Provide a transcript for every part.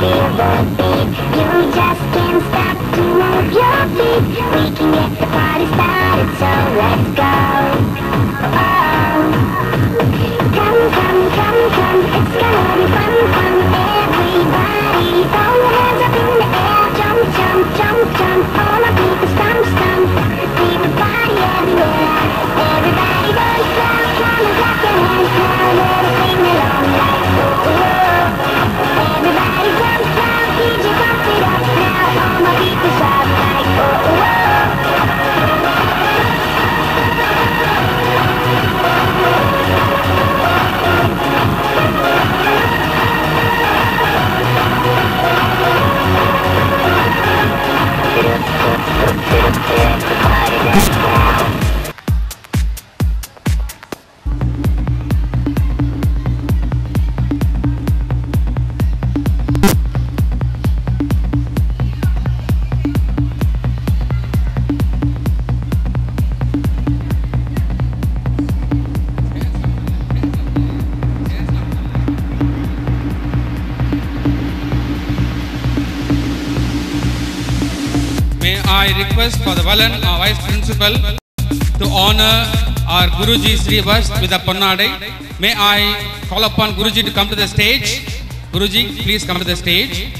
You just can't stop to move your feet. We can get the party started, so let's go. Oh, come, come, come, come, it's gonna be fun, fun. Everybody throw your hands up in the air. Jump, jump, jump, jump. All my people stomp, stomp. People party everywhere. Everybody goes slow. Come and clap your hands now. Let us sing along like everybody jump down, DJ pump it up now. All my people shout like I request for the Valan, our Vice Principal, to honor our Guruji Sri Vas with a Ponnadai. May I call upon Guruji to come to the stage. Guruji, please come to the stage.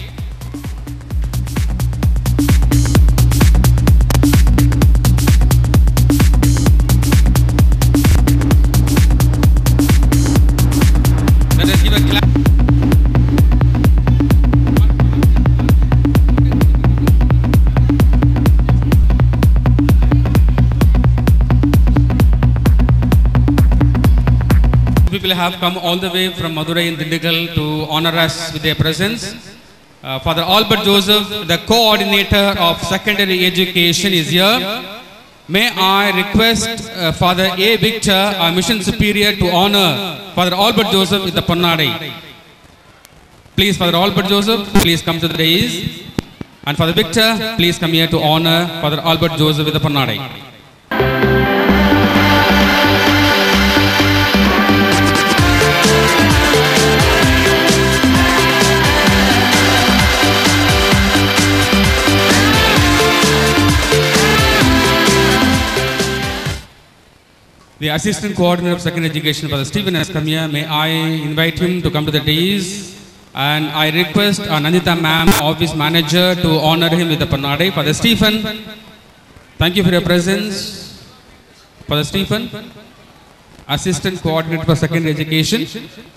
Let us give a clap. People have come all the way from Madurai and Dindigul to honor us with their presence. Father Albert Joseph, the coordinator of secondary education, is here. May I request Father A. Victor, our mission superior, to honor Father Albert Joseph with the Ponnadai. Please, Father Albert Joseph, please come to the dais. And Father Victor, please come here to honor Father Albert Joseph with the Ponnadai. The Assistant Coordinator of Secondary Education, Father Stephen, has come here. May I invite him to come to the dais. And I request Nandita Ma'am, Office Manager, to honor him with the Ponnadai. Father Stephen, thank you for your presence. Father Stephen, Assistant Coordinator for Secondary Education.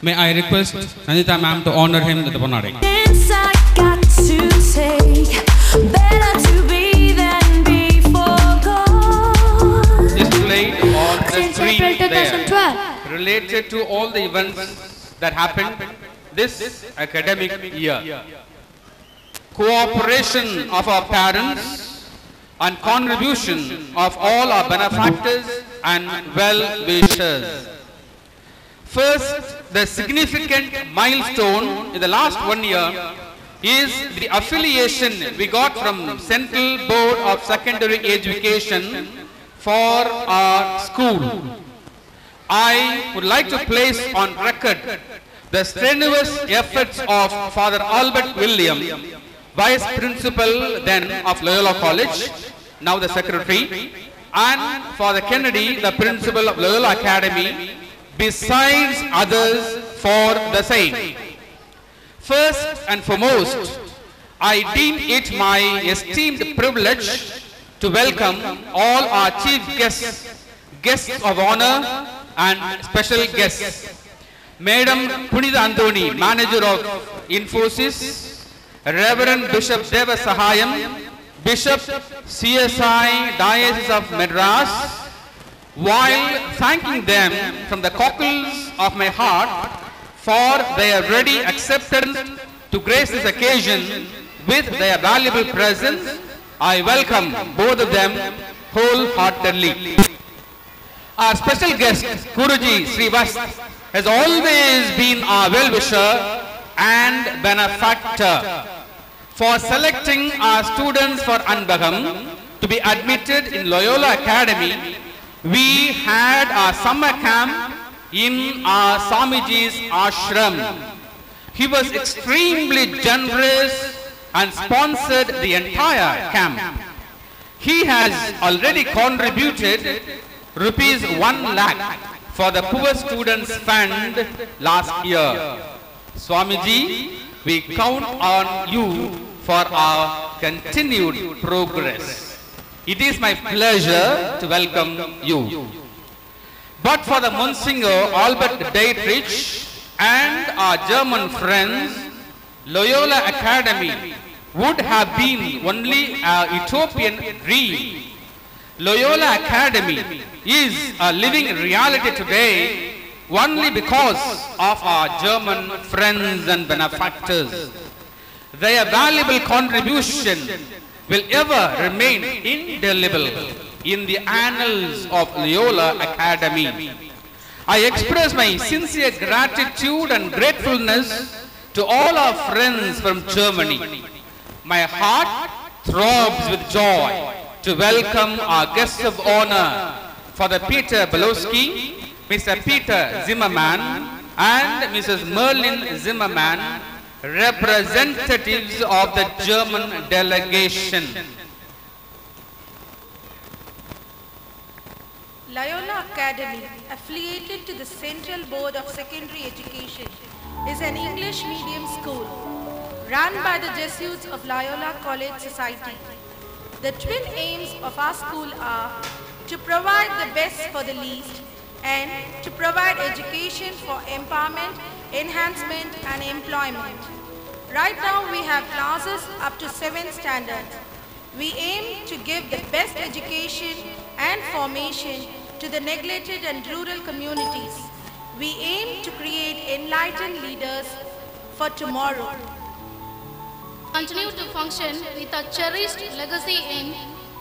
May I request Nandita Ma'am to honor him with the Ponnadai. I got to take, better to be than before God. Displayed on the screen April there, 2012. related to all the events that happened this academic year. Cooperation of our parents and contribution of all our benefactors and well-wishers. First, the significant milestone in the last 1 year is the affiliation we got from Central Board of Secondary Education for our school. I would like to place on record the strenuous efforts of Father Albert William, Vice Principal then of Loyola College, now the Secretary, and Father Kennedy, the Principal of Loyola Academy, besides others for the same. First and foremost, I deem it my esteemed privilege to welcome all our chief guests, guests of honor and special guests. Madam Punitha Andoni, Manager of Infosys, Reverend Bishop Deva Sahayam, Bishop CSI Diocese of Madras, while thanking them from the cockles of my heart for their ready acceptance to grace this occasion with their valuable presence, I welcome both of them wholeheartedly. Our special guest, Guruji Sri Vas, has always been our well-wisher and benefactor. For selecting our students for Anbagam to be admitted in Loyola Academy, we had our summer camp in our Swamiji's ashram. He was extremely generous and sponsored the entire camp. He has already contributed rupees 1 lakh for the poor students fund last year. Swamiji, we count on you for our continued progress. It is my pleasure to welcome you. But for the Monsignor Albert Dietrich and our German friends, Loyola Academy would have been only a utopian dream. Loyola Academy is a living reality today only because of our German friends and benefactors. Their valuable contribution will ever remain indelible in the annals of Loyola Academy. I express my sincere gratitude and gratefulness to all our friends from Germany. My heart throbs with joy to welcome our guests of honor, Father Peter Belowski, Mr. Peter Zimmermann, and Mrs. Merlin Zimmermann, representatives of the German delegation. Loyola Academy, affiliated to the Central Board of Secondary Education, is an English medium school run by the Jesuits of Loyola College Society. The twin aims of our school are to provide the best for the least and to provide education for empowerment, enhancement and employment. Right now we have classes up to 7th standard. We aim to give the best education and formation to the neglected and rural communities. We aim to create enlightened leaders for tomorrow. Continue to function with a cherished legacy in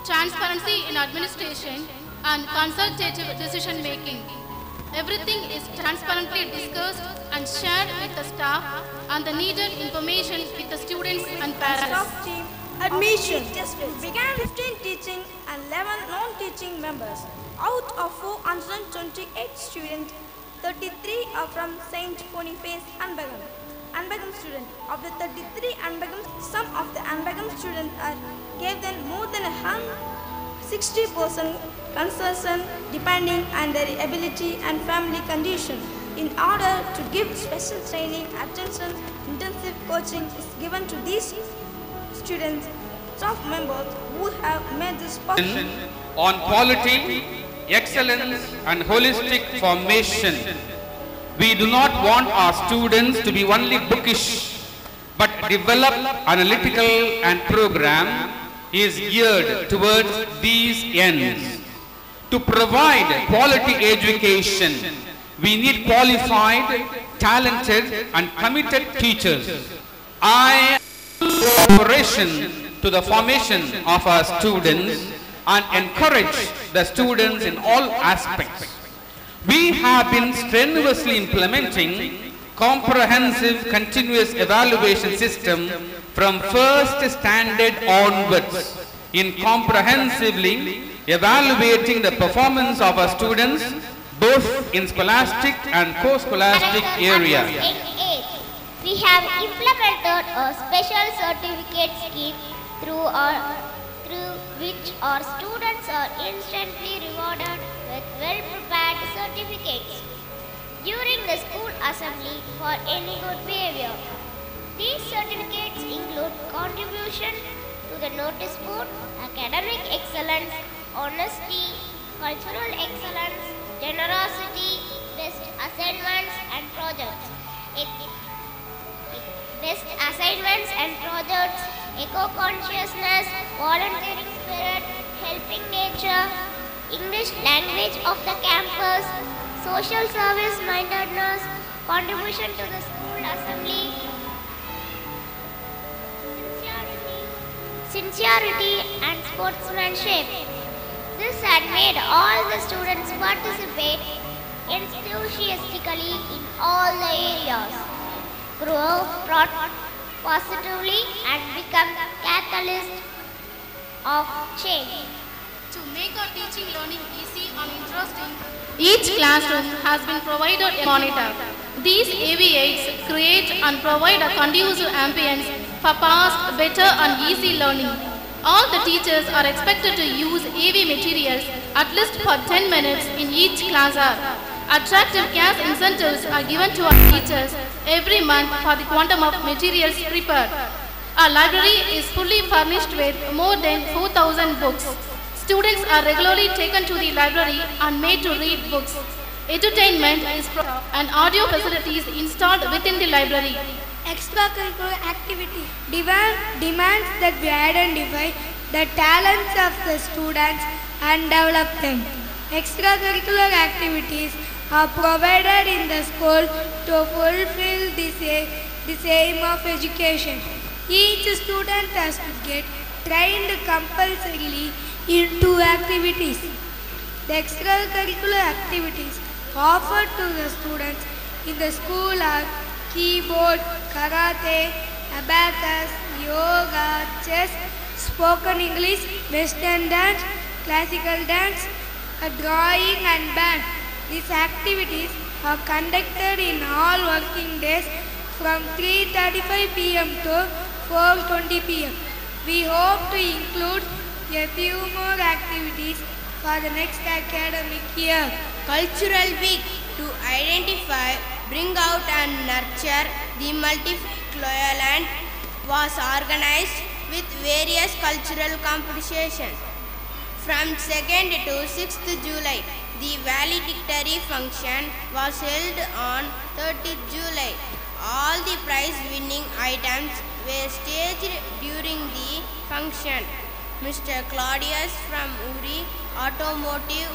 transparency in administration and consultative decision making. Everything is transparently discussed and shared with the staff and the needed information with the students and parents. Staff team admission began 15 teaching and 11 non-teaching members. Out of 428 students, 33 are from St. Boniface Anbagam. Anbagam student. Of the 33 Anbagam, some of the Anbagam students gave them more than 60% concession depending on their ability and family condition. In order to give special training, attention, intensive coaching is given to these students, staff members who have made this possible. On quality, excellence and holistic formation. We do not want our students to be only bookish, but develop analytical and program is geared towards these ends. To provide quality education, we need qualified, talented and committed teachers. I cooperation to the formation of our students and encourage the students in all aspects. We have been strenuously implementing comprehensive continuous evaluation system from first standard onwards in comprehensively evaluating the performance of our students both in scholastic and co-scholastic area. We have implemented a special certificate scheme through which our students are instantly rewarded with well-prepared certificates during the school assembly for any good behavior. These certificates include contribution to the notice board, academic excellence, honesty, cultural excellence, generosity, best assignments and projects, eco-consciousness, volunteering spirit, helping nature, English language of the campus, social service mindedness, contribution to the school assembly, sincerity and sportsmanship. This had made all the students participate enthusiastically in all the areas, grow positively and become catalyst of change. To make our teaching learning easy and interesting, Each classroom has been provided a monitor. These AV aids create and provide a conducive ambience for fast, better and easy learning. All the teachers are expected to use AV materials at least for 10 minutes in each class hour. Attractive cash incentives are given to our teachers every month for the quantum of materials prepared. Our library is fully furnished with more than 4,000 books. Students are regularly taken to the library and made to read books. Entertainment is and audio facilities installed within the library. Extracurricular activity demands that we identify the talents of the students and develop them. Extracurricular activities are provided in the school to fulfill this aim of education. Each student has to get trained compulsorily in 2 activities. The extracurricular activities offered to the students in the school are keyboard, karate, abacus, yoga, chess, spoken English, western dance, classical dance, drawing and band. These activities are conducted in all working days from 3:35 p.m. to 4:20 p.m. We hope to include a few more activities for the next academic year. Cultural Week to identify, bring out and nurture the multicultural was organized with various cultural competitions. From 2nd to 6th July, the valedictory function was held on 30th July. All the prize-winning items were staged during the function. Mr. Claudius from Uri Automotive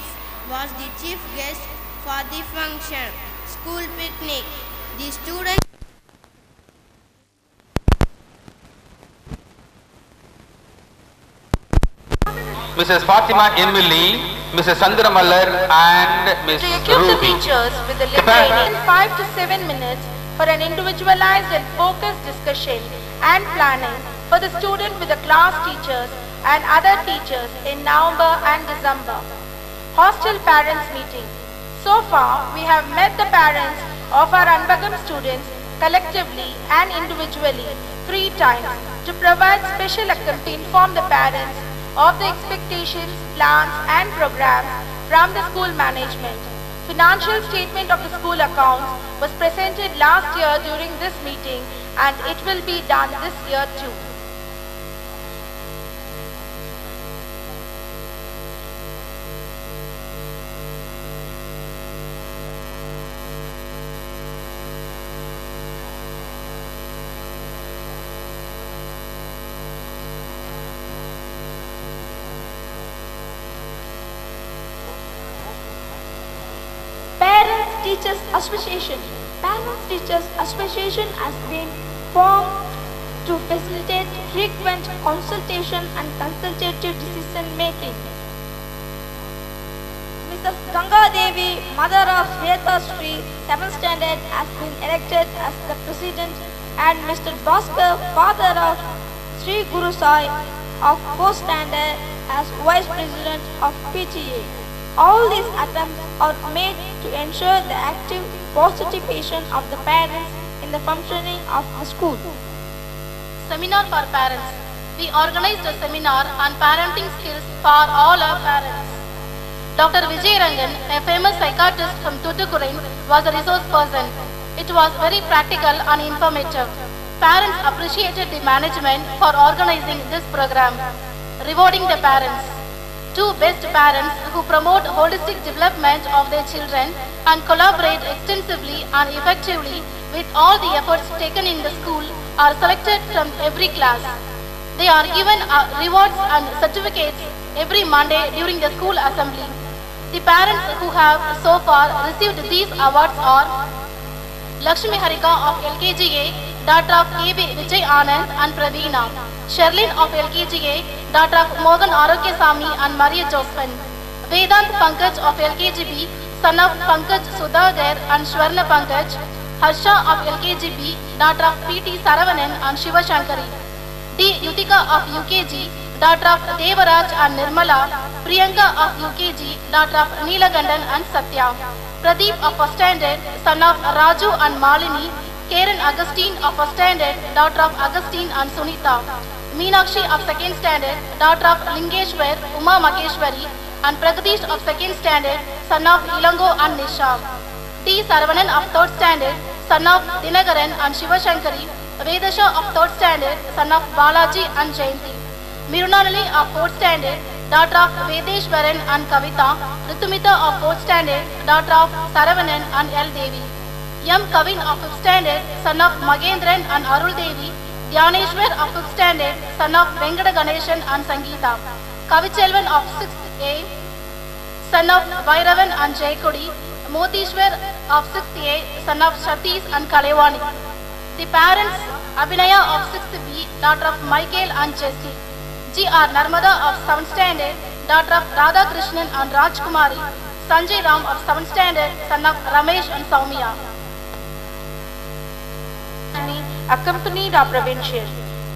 was the chief guest for the function. School picnic. The students Mrs. Fatima Emily, Mrs. Sandra Mallar and Ms. To equip the Ruby. teachers with the training in 5 to 7 minutes for an individualized and focused discussion and planning for the student with the class teachers and other teachers in November and December. Hostel parents meeting. So far, we have met the parents of our Anbagam students collectively and individually 3 times to provide special account to inform the parents of the expectations, plans and programs from the school management. Financial statement of the school accounts was presented last year during this meeting and it will be done this year too. Teachers Association. Parents Teachers Association has been formed to facilitate frequent consultation and consultative decision making. Mrs. Ganga Devi, mother of Sweta Sri, 7th standard, has been elected as the president, and Mr. Bhaskar, father of Sri Guru Sai of 4th standard, as vice president of PTA. All these attempts are made to ensure the active participation of the parents in the functioning of the school. Seminar for parents. We organized a seminar on parenting skills for all our parents. Dr. Vijay Rangan, a famous psychiatrist from Tuticorin, was a resource person. It was very practical and informative. Parents appreciated the management for organizing this program. Rewarding the parents. 2 best parents who promote holistic development of their children and collaborate extensively and effectively with all the efforts taken in the school are selected from every class. They are given rewards and certificates every Monday during the school assembly. The parents who have so far received these awards are Lakshmi Harika of LKGA, daughter of KB Vijay Anand and Praveena. Sherlyn of LKGA, daughter of Morgan Arogyasamy and Maria Josephine. Vedant Pankaj of LKGB, son of Pankaj Sudhagar and Shwarna Pankaj. Harsha of LKGB, daughter of PT Saravanan and Shiva Shankari. D. Yutika of UKG, daughter of Devaraj and Nirmala, Priyanka of UKG, daughter of Neelagandan and Satya, Pradeep of first standard, son of Raju and Malini, Karen Augustine of first standard, daughter of Augustine and Sunita, Meenakshi of second standard, daughter of Lingeshwar, Uma Maheshwari, and Pragadish of second standard, son of Ilango and Nisha, T. Saravanan of third standard, son of Dinagaran and Shivashankari, Vedasha of third standard, son of Balaji and Jayanti, Mirunalali of fourth standard, daughter of Vedeshwaran and Kavita, Ritumita of fourth standard, daughter of Saravanan and L. Devi, M. Kavin of fifth standard, son of Magendran and Arul Devi, Dhyaneshwar of fifth standard, son of Venkata Ganeshan and Sangeeta, Kavichelvan of 6th A, son of Vairavan and Jaykodi, Motishwar of 6th A, son of Satish and Kalevani. The parents, Abhinaya of 6th B, daughter of Michael and Jessie, G.R. Narmada of 7th standard, daughter of Radha Krishnan and Rajkumari, Sanjay Ram of 7th standard, son of Ramesh and Soumya. Accompanied our provincial.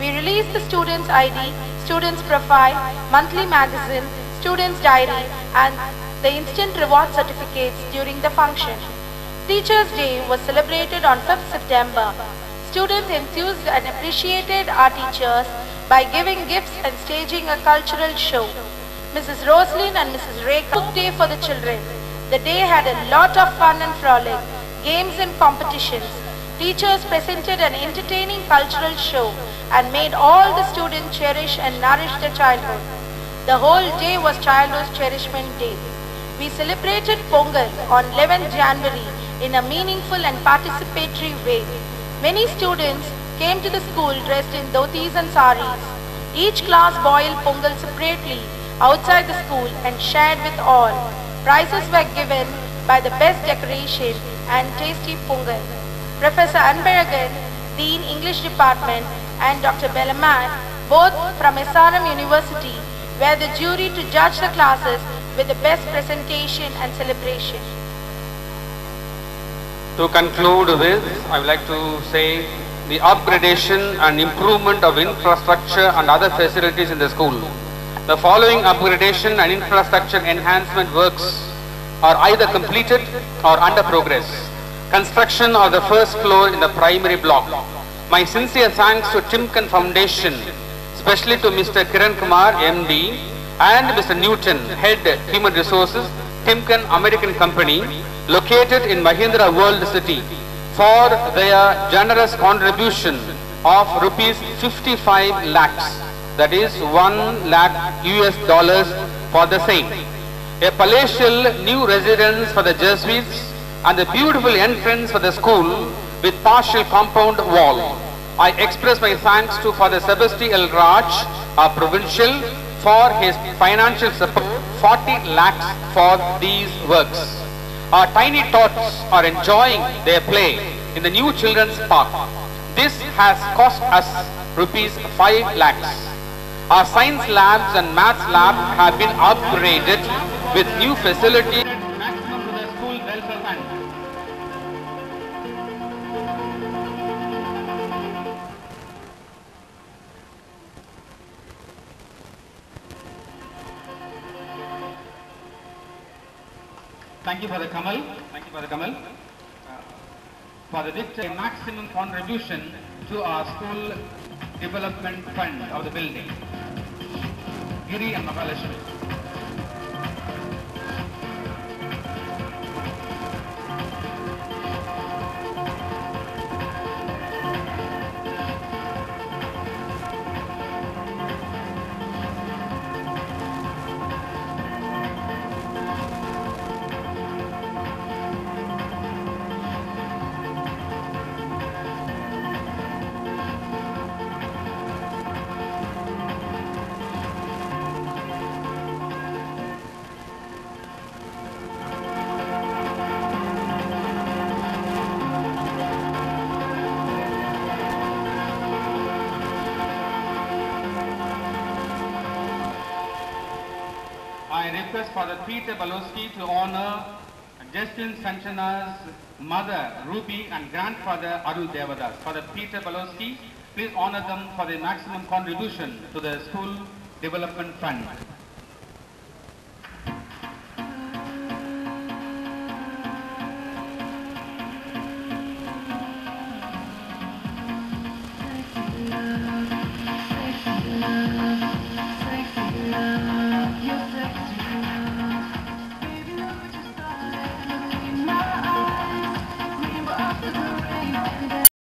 We released the students' ID, students' profile, monthly magazine, students' diary, and the instant reward certificates during the function. Teachers' Day was celebrated on 5th September. Students enthused and appreciated our teachers by giving gifts and staging a cultural show. Mrs. Roslyn and Mrs. Ray cooked day for the children. The day had a lot of fun and frolic, games and competitions. Teachers presented an entertaining cultural show and made all the students cherish and nourish their childhood. The whole day was Childhood Cherishment Day. We celebrated Pongal on 11th January in a meaningful and participatory way. Many students came to the school dressed in dhotis and saris. Each class boiled Pongal separately outside the school and shared with all. Prizes were given by the best decoration and tasty Pongal. Professor Anbaragan, Dean English Department, and Dr. Belaman, both from SRM University, were the jury to judge the classes with the best presentation and celebration. To conclude this, I would like to say the upgradation and improvement of infrastructure and other facilities in the school. The following upgradation and infrastructure enhancement works are either completed or under progress. Construction of the first floor in the primary block. My sincere thanks to Timken Foundation, especially to Mr. Kiran Kumar, MD, and Mr. Newton, Head Human Resources, Timken American Company, located in Mahindra World City, for their generous contribution of rupees 55 lakhs, that is 1 lakh US dollars for the same. A palatial new residence for the Jesuits and the beautiful entrance for the school with partial compound wall. I express my thanks to Father Sebastian L. Raj, our provincial, for his financial support, 40 lakhs for these works. Our tiny tots are enjoying their play in the new children's park. This has cost us rupees 5 lakhs. Our science labs and maths lab have been upgraded with new facilities. Maximum to the school welfare fund. Thank you for the Kamal. Thank you for the Kamal. For the dictate maximum contribution to our school development fund of the building. Giri and Mahalashmi. I request Father Peter Balowski to honor Justin Sanchana's mother Ruby and grandfather Arul Devadas. Father Peter Balowski, please honor them for their maximum contribution to the school Development Fund.